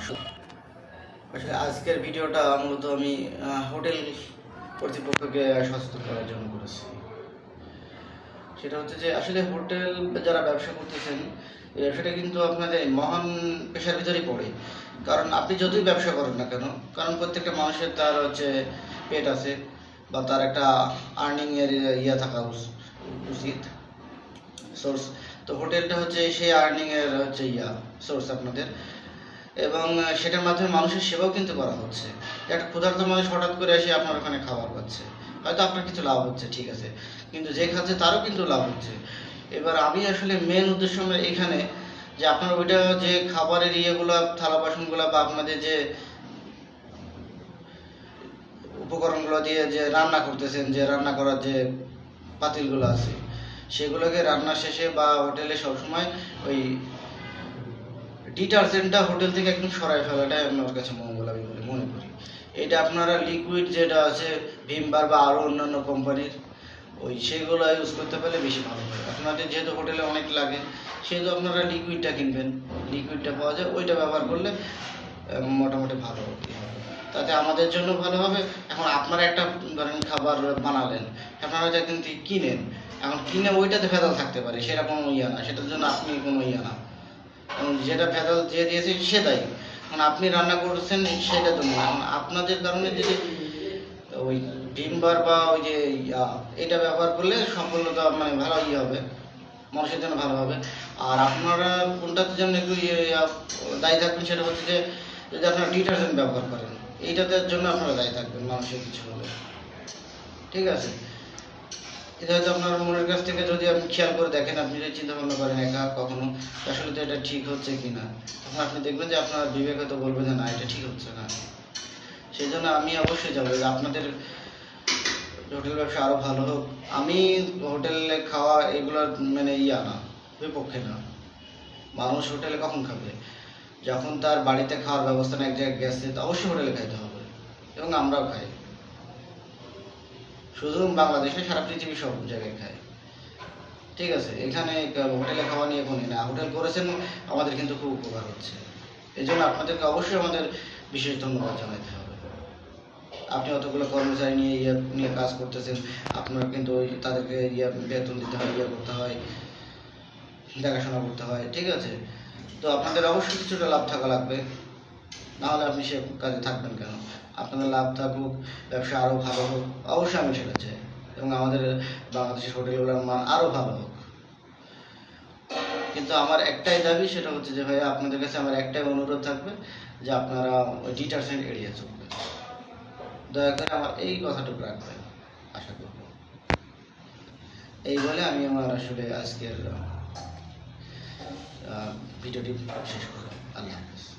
আসলে আজকের ভিডিওটা মূলত আমি হোটেল কর্তৃপক্ষকে সচেতন করার জন্য করেছি। সেটা হচ্ছে যে আসলে হোটেল যারা ব্যবসা করতেছেন, এই ব্যবসাটা কিন্তু আপনাদের মহান পেশার ভিতরেই পড়ে। কারণ আপনি যতই ব্যবসা করেন না কেন, কারণ প্রত্যেকটা মানুষের তার হচ্ছে পেট আছে বা তার একটা আর্নিংয়ের থাকা উচিত সোর্স। তো হোটেলটা হচ্ছে সেই আর্নিংয়ের হচ্ছে সোর্স আপনাদের, এবং সেটার মাধ্যমে মানুষের সেবাও কিন্তু করা হচ্ছে। একটা ক্ষুধার্ত মানুষ হঠাৎ করে এসে আপনার ওখানে খাবার পাচ্ছে, হয়তো আপনার কিছু লাভ হচ্ছে, ঠিক আছে, কিন্তু যে খাচ্ছে তারও কিন্তু লাভ হচ্ছে। এবার আমি আসলে মেন উদ্দেশ্য আমার এখানে যে আপনার ওইটা যে খাবারের ইয়েগুলো, থালা বাসনগুলো বা আপনাদের যে উপকরণগুলো দিয়ে যে রান্না করতেছেন, যে রান্না করার যে পাতিলগুলো আছে, সেগুলোকে রান্না শেষে বা হোটেলে সবসময় ওই ডিটারজেন্টটা হোটেল থেকে একদম সরাই ফেলাটাই আমার কাছে মঙ্গল আমি বলে মনে করি। এটা আপনারা লিকুইড যেটা আছে ভিমবার বা আরও অন্যান্য কোম্পানির সেগুলো ইউজ করতে পারলে বেশি ভালো হয়। আপনাদের যেহেতু হোটেলে অনেক লাগে, সেহেতু আপনারা লিকুইডটা কিনবেন, লিকুইডটা পাওয়া যায়, ওইটা ব্যবহার করলে মোটামুটি ভালো হবে। তাতে আমাদের জন্য ভালো হবে। এখন আপনারা একটা ধরেন খাবার বানালেন, আপনারা যা কিন্তু কিনেন, এখন কিনে ওইটাতে ভেজাল থাকতে পারে, সেটা কোনো না, সেটার জন্য আপনি কোনো না, যেটা ভেজাল যে দিয়েছে সেটাই। এখন আপনি রান্না করছেন সেটা তো না, এখন আপনাদের কারণে যদি ওই ভিমবার বা ওই যে এটা ব্যবহার করলে সফলতা মানে ভালো হবে, মানুষের জন্য ভালো হবে। আর আপনারা কোনটাতে যেন একটু দায়ী থাকবেন, সেটা হচ্ছে যে যদি আপনারা ডিটারজেন্ট ব্যবহার করেন, এইটাতে জন্য আপনারা দায়ী থাকবেন মানুষের কিছু হলে, ঠিক আছে। এটা হয়তো আপনার মনের কাছ থেকে যদি আপনি খেয়াল করে দেখেন, আপনি যদি চিন্তা ভাবনা করেন একা কখনো আসলে তো এটা ঠিক হচ্ছে কি না, তখন আপনি দেখবেন যে আপনার বিবেক হয়তো বলবে যে না, এটা ঠিক হচ্ছে না। সেই জন্য আমি অবশ্যই যাবো যে আপনাদের হোটেল ব্যবসা আরও ভালো হোক। আমি হোটেলে খাওয়া এগুলোর মানে না, বিপক্ষে না। মানুষ হোটেলে কখন খাবে? যখন তার বাড়িতে খাওয়ার ব্যবস্থা না, এক জায়গায় গেছে, তো অবশ্যই হোটেলে খাইতে হবে, এবং আমরাও খাই। শুধু বাংলাদেশে, সারা পৃথিবী সব জায়গায় খায়, ঠিক আছে। এখানে হোটেলে খাওয়া নিয়ে কোনো না, হোটেল করেছেন আমাদের কিন্তু খুব উপকার হচ্ছে। এই জন্য আপনাদেরকে অবশ্যই আমাদের বিশেষ ধন্যবাদ জানাতে হবে। আপনি অতগুলো কর্মচারী নিয়ে নিয়ে কাজ করতেছেন, আপনার কিন্তু তাদেরকে বেতন দিতে হয়, করতে হয়, দেখাশোনা করতে হয়, ঠিক আছে। তো আপনাদের অবশ্যই কিছুটা লাভ থাকা লাগবে, নাহলে আপনি সে কাজে থাকবেন কেন? আপনাদের লাভ থাকুক, ব্যবসা আরও ভালো হোক, অবশ্যই আমি সেটা চাই, এবং আমাদের বাংলাদেশের হোটেলগুলোর মান আরও ভালো হোক। কিন্তু আমার একটাই দাবি, সেটা হচ্ছে যে ভাইয়া আপনাদের কাছে আমার একটাই অনুরোধ থাকবে যে আপনারা ওই ডিটারজেন্ট এড়িয়ে চলবেন, দয়া করে আমার এই কথাটুকু রাখবেন, আশা করব। এই বলে আমি আমার আসলে আজকের ভিডিওটি শেষ করলাম। আল্লাহ হাফেজ।